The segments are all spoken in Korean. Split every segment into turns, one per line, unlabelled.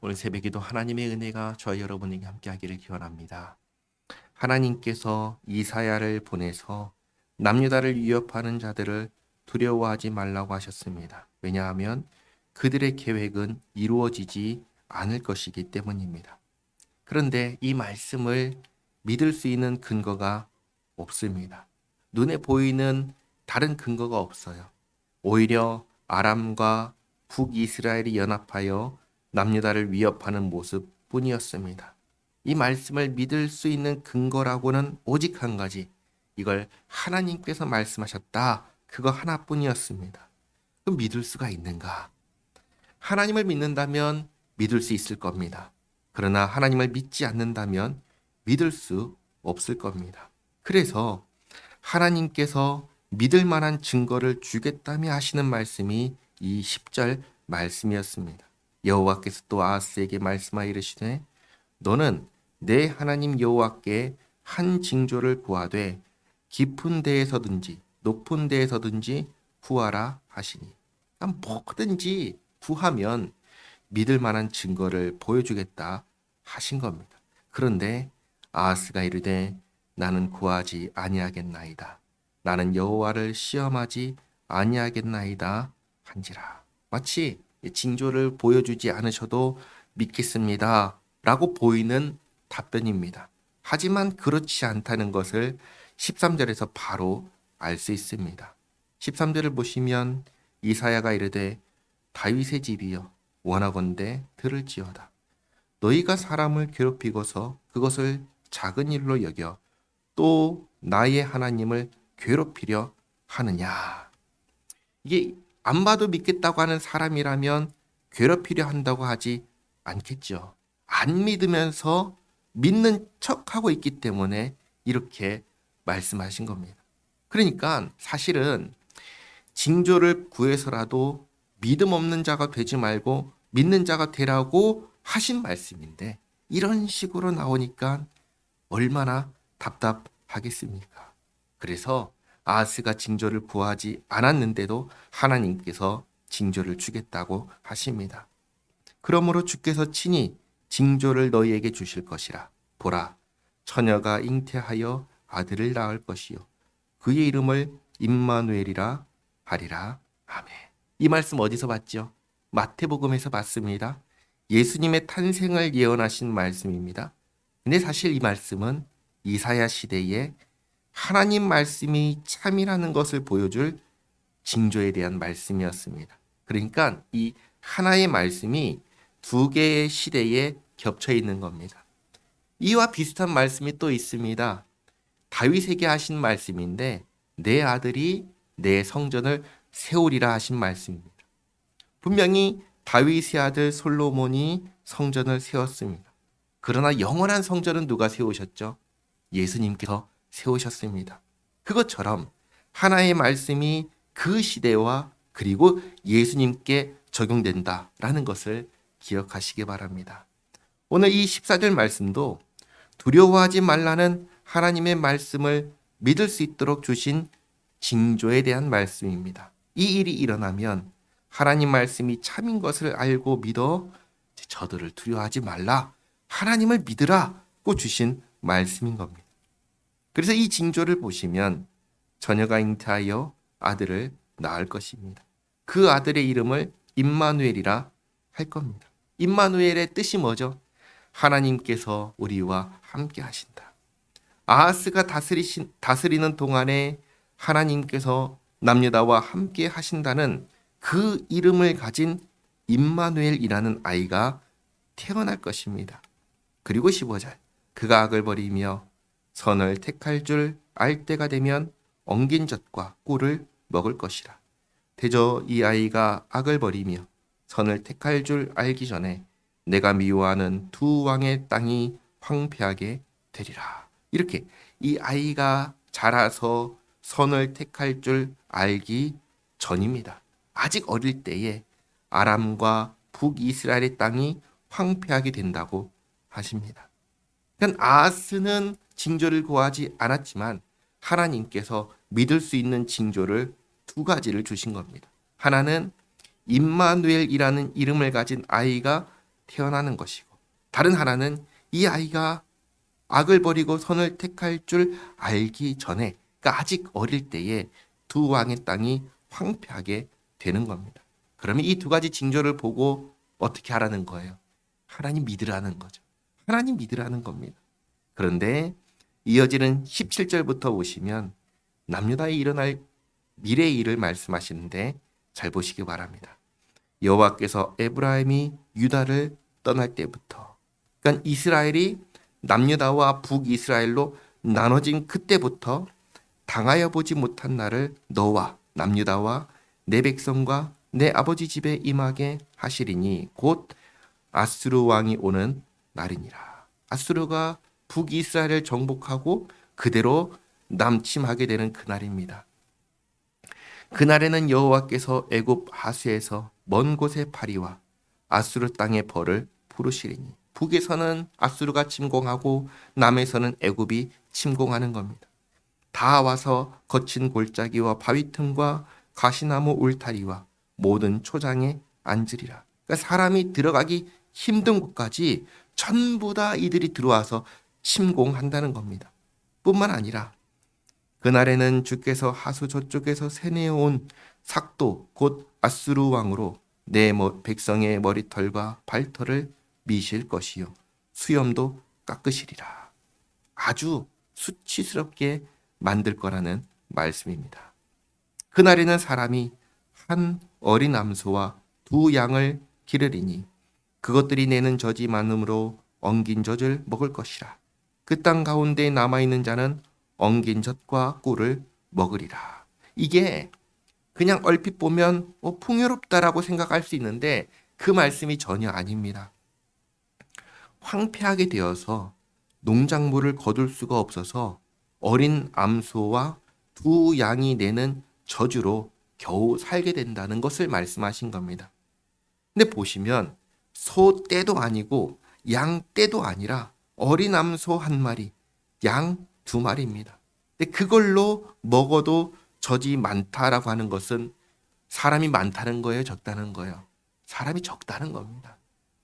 오늘 새벽에도 하나님의 은혜가 저와 여러분에게 함께하기를 기원합니다. 하나님께서 이사야를 보내서 남유다를 위협하는 자들을 두려워하지 말라고 하셨습니다. 왜냐하면 그들의 계획은 이루어지지 않을 것이기 때문입니다. 그런데 이 말씀을 믿을 수 있는 근거가 없습니다. 눈에 보이는 다른 근거가 없어요. 오히려 아람과 북이스라엘이 연합하여 남유다를 위협하는 모습뿐이었습니다. 이 말씀을 믿을 수 있는 근거라고는 오직 한 가지, 이걸 하나님께서 말씀하셨다. 그거 하나뿐이었습니다. 그럼 믿을 수가 있는가? 하나님을 믿는다면 믿을 수 있을 겁니다. 그러나 하나님을 믿지 않는다면 믿을 수 없을 겁니다. 그래서 하나님께서 믿을 만한 증거를 주겠다며 하시는 말씀이 이 10절 말씀이었습니다. 여호와께서 또 아하스에게 말씀하여 이르시되 너는 내 하나님 여호와께 한 징조를 구하되 깊은 데에서든지 높은 데에서든지 구하라 하시니, 뭐든지 구하면 믿을 만한 증거를 보여주겠다 하신 겁니다. 그런데 아하스가 이르되 나는 구하지 아니하겠나이다. 나는 여호와를 시험하지 아니하겠나이다 한지라. 마치 징조를 보여주지 않으셔도 믿겠습니다 라고 보이는 답변입니다. 하지만 그렇지 않다는 것을 13절에서 바로 알 수 있습니다. 13절을 보시면 이사야가 이르되 다윗의 집이여 원하건대 들을지어다. 너희가 사람을 괴롭히고서 그것을 작은 일로 여겨 또 나의 하나님을 괴롭히려 하느냐. 이게 안 봐도 믿겠다고 하는 사람이라면 괴롭히려 한다고 하지 않겠죠. 안 믿으면서 믿는 척하고 있기 때문에 이렇게 말씀하신 겁니다. 그러니까 사실은 징조를 구해서라도 믿음 없는 자가 되지 말고 믿는 자가 되라고 하신 말씀인데, 이런 식으로 나오니까 얼마나 답답하겠습니까? 그래서 아하스가 징조를 구하지 않았는데도 하나님께서 징조를 주겠다고 하십니다. 그러므로 주께서 친히 징조를 너희에게 주실 것이라. 보라, 처녀가 잉태하여 아들을 낳을 것이요 그의 이름을 임마누엘이라 하리라. 아멘. 이 말씀 어디서 봤죠? 마태복음에서 봤습니다. 예수님의 탄생을 예언하신 말씀입니다. 근데 사실 이 말씀은 이사야 시대에 하나님 말씀이 참이라는 것을 보여줄 징조에 대한 말씀이었습니다. 그러니까 이 하나의 말씀이 두 개의 시대에 겹쳐 있는 겁니다. 이와 비슷한 말씀이 또 있습니다. 다윗에게 하신 말씀인데 내 아들이 내 성전을 세우리라 하신 말씀입니다. 분명히 다윗의 아들 솔로몬이 성전을 세웠습니다. 그러나 영원한 성전은 누가 세우셨죠? 예수님께서 세우셨습니다. 그것처럼 하나의 말씀이 그 시대와 그리고 예수님께 적용된다라는 것을 기억하시기 바랍니다. 오늘 이 14절 말씀도 두려워하지 말라는 하나님의 말씀을 믿을 수 있도록 주신 징조에 대한 말씀입니다. 이 일이 일어나면 하나님 말씀이 참인 것을 알고 믿어 저들을 두려워하지 말라, 하나님을 믿으라고 주신 말씀인 겁니다. 그래서 이 징조를 보시면 처녀가 잉태하여 아들을 낳을 것입니다. 그 아들의 이름을 임마누엘이라 할 겁니다. 임마누엘의 뜻이 뭐죠? 하나님께서 우리와 함께 하신다. 아하스가 다스리는 동안에 하나님께서 남유다와 함께 하신다는 그 이름을 가진 임마누엘이라는 아이가 태어날 것입니다. 그리고 15절, 그가 악을 버리며 선을 택할 줄 알 때가 되면 엉긴 젖과 꿀을 먹을 것이라. 대저 이 아이가 악을 버리며 선을 택할 줄 알기 전에 내가 미워하는 두 왕의 땅이 황폐하게 되리라. 이렇게 이 아이가 자라서 선을 택할 줄 알기 전입니다. 아직 어릴 때에 아람과 북이스라엘의 땅이 황폐하게 된다고 하십니다. 그러니까 아하스는 징조를 구하지 않았지만 하나님께서 믿을 수 있는 징조를 두 가지를 주신 겁니다. 하나는 임마누엘이라는 이름을 가진 아이가 태어나는 것이고, 다른 하나는 이 아이가 악을 버리고 선을 택할 줄 알기 전에, 그러니까 아직 어릴 때에 두 왕의 땅이 황폐하게 되는 겁니다. 그러면 이 두 가지 징조를 보고 어떻게 하라는 거예요? 하나님 믿으라는 거죠. 하나님 믿으라는 겁니다. 그런데 이어지는 17절부터 보시면 남유다에 일어날 미래의 일을 말씀하시는데 잘 보시기 바랍니다. 여호와께서 에브라임이 유다를 떠날 때부터, 그러니까 이스라엘이 남유다와 북이스라엘로 나눠진 그때부터 당하여 보지 못한 날을 너와 남유다와 내 백성과 내 아버지 집에 임하게 하시리니 곧 아수르 왕이 오는 날이니라. 아수르가 북이스라엘을 정복하고 그대로 남침하게 되는 그날입니다. 그날에는 여호와께서 애굽 하수에서 먼 곳의 파리와 아수르 땅의 벌을 부르시리니, 북에서는 아수르가 침공하고 남에서는 애굽이 침공하는 겁니다. 다 와서 거친 골짜기와 바위 틈과 가시나무 울타리와 모든 초장에 앉으리라. 그러니까 사람이 들어가기 힘든 곳까지 전부 다 이들이 들어와서 침공한다는 겁니다. 뿐만 아니라 그날에는 주께서 하수 저쪽에서 세내어온 삭도 곧 아수르 왕으로 내 백성의 머리털과 발털을 미실 것이요 수염도 깎으시리라. 아주 수치스럽게 만들 거라는 말씀입니다. 그날에는 사람이 한 어린 암소와 두 양을 기르리니 그것들이 내는 젖이 많음으로 엉긴 젖을 먹을 것이라. 그 땅 가운데 남아있는 자는 엉긴 젖과 꿀을 먹으리라. 이게 그냥 얼핏 보면 풍요롭다라고 생각할 수 있는데 그 말씀이 전혀 아닙니다. 황폐하게 되어서 농작물을 거둘 수가 없어서 어린 암소와 두 양이 내는 젖으로 겨우 살게 된다는 것을 말씀하신 겁니다. 근데 보시면 소 떼도 아니고 양 떼도 아니라 어린 암소 한 마리, 양 두 마리입니다. 근데 그걸로 먹어도 젖이 많다라고 하는 것은 사람이 많다는 거예요, 적다는 거예요? 사람이 적다는 겁니다.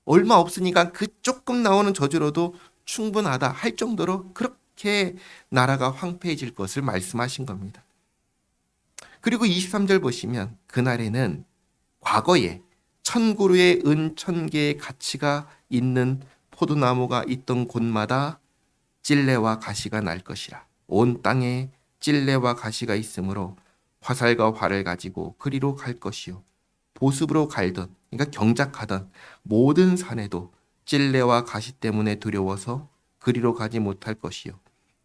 얼마 없으니까 그 조금 나오는 젖으로도 충분하다 할 정도로 그렇게 나라가 황폐해질 것을 말씀하신 겁니다. 그리고 23절 보시면 그날에는 과거에 1000그루의 은 1000개의 가치가 있는 포도나무가 있던 곳마다 찔레와 가시가 날 것이라. 온 땅에 찔레와 가시가 있으므로 화살과 활을 가지고 그리로 갈 것이요 보습으로 갈던, 그러니까 경작하던 모든 산에도 찔레와 가시 때문에 두려워서 그리로 가지 못할 것이요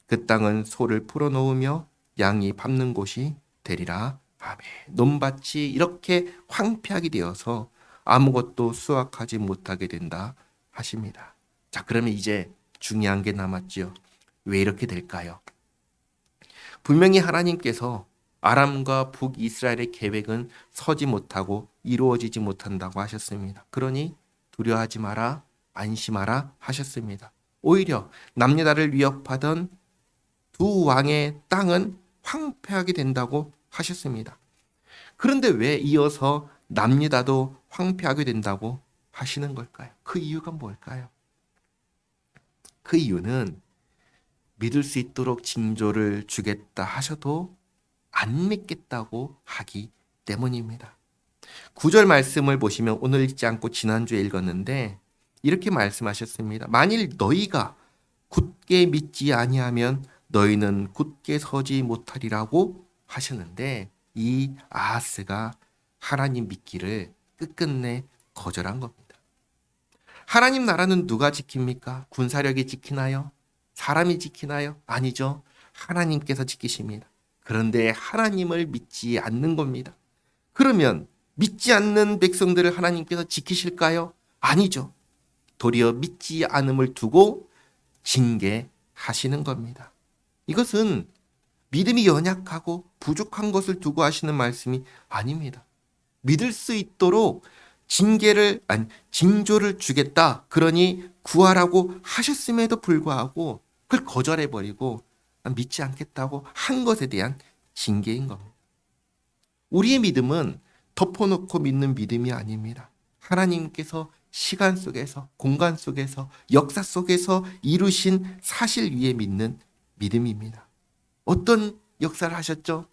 그 땅은 소를 풀어놓으며 양이 밟는 곳이 되리라. 아멘. 논밭이 이렇게 황폐하게 되어서 아무것도 수확하지 못하게 된다 하십니다. 자, 그러면 이제 중요한 게 남았죠. 왜 이렇게 될까요? 분명히 하나님께서 아람과 북이스라엘의 계획은 서지 못하고 이루어지지 못한다고 하셨습니다. 그러니 두려워하지 마라, 안심하라 하셨습니다. 오히려 남유다를 위협하던 두 왕의 땅은 황폐하게 된다고 하셨습니다. 그런데 왜 이어서 남유다도 황폐하게 된다고 하시는 걸까요? 그 이유가 뭘까요? 그 이유는 믿을 수 있도록 징조를 주겠다 하셔도 안 믿겠다고 하기 때문입니다. 9절 말씀을 보시면 오늘 읽지 않고 지난주에 읽었는데 이렇게 말씀하셨습니다. 만일 너희가 굳게 믿지 아니하면 너희는 굳게 서지 못하리라고 하셨는데 이 아하스가 하나님 믿기를 끝끝내 거절한 겁니다. 하나님 나라는 누가 지킵니까? 군사력이 지키나요? 사람이 지키나요? 아니죠. 하나님께서 지키십니다. 그런데 하나님을 믿지 않는 겁니다. 그러면 믿지 않는 백성들을 하나님께서 지키실까요? 아니죠. 도리어 믿지 않음을 두고 징계하시는 겁니다. 이것은 믿음이 연약하고 부족한 것을 두고 하시는 말씀이 아닙니다. 믿을 수 있도록 징조를 주겠다. 그러니 구하라고 하셨음에도 불구하고 그걸 거절해버리고 믿지 않겠다고 한 것에 대한 징계인 겁니다. 우리의 믿음은 덮어놓고 믿는 믿음이 아닙니다. 하나님께서 시간 속에서, 공간 속에서, 역사 속에서 이루신 사실 위에 믿는 믿음입니다. 어떤 역사를 하셨죠?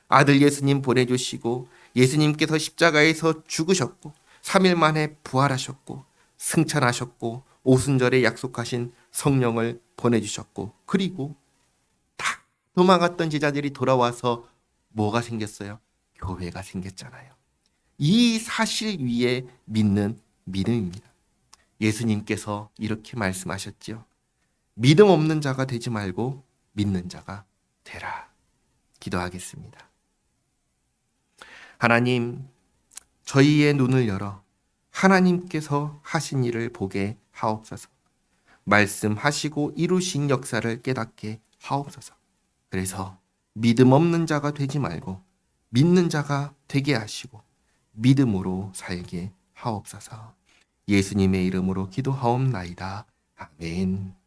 아들 예수님 보내주시고 예수님께서 십자가에서 죽으셨고 3일 만에 부활하셨고 승천하셨고 오순절에 약속하신 성령을 보내주셨고 그리고 다 도망갔던 제자들이 돌아와서 뭐가 생겼어요? 교회가 생겼잖아요. 이 사실 위에 믿는 믿음입니다. 예수님께서 이렇게 말씀하셨죠. 믿음 없는 자가 되지 말고 믿는 자가 되라. 기도하겠습니다. 하나님, 저희의 눈을 열어 하나님께서 하신 일을 보게 하옵소서. 말씀하시고 이루신 역사를 깨닫게 하옵소서. 그래서 믿음 없는 자가 되지 말고 믿는 자가 되게 하시고 믿음으로 살게 하옵소서. 예수님의 이름으로 기도하옵나이다. 아멘.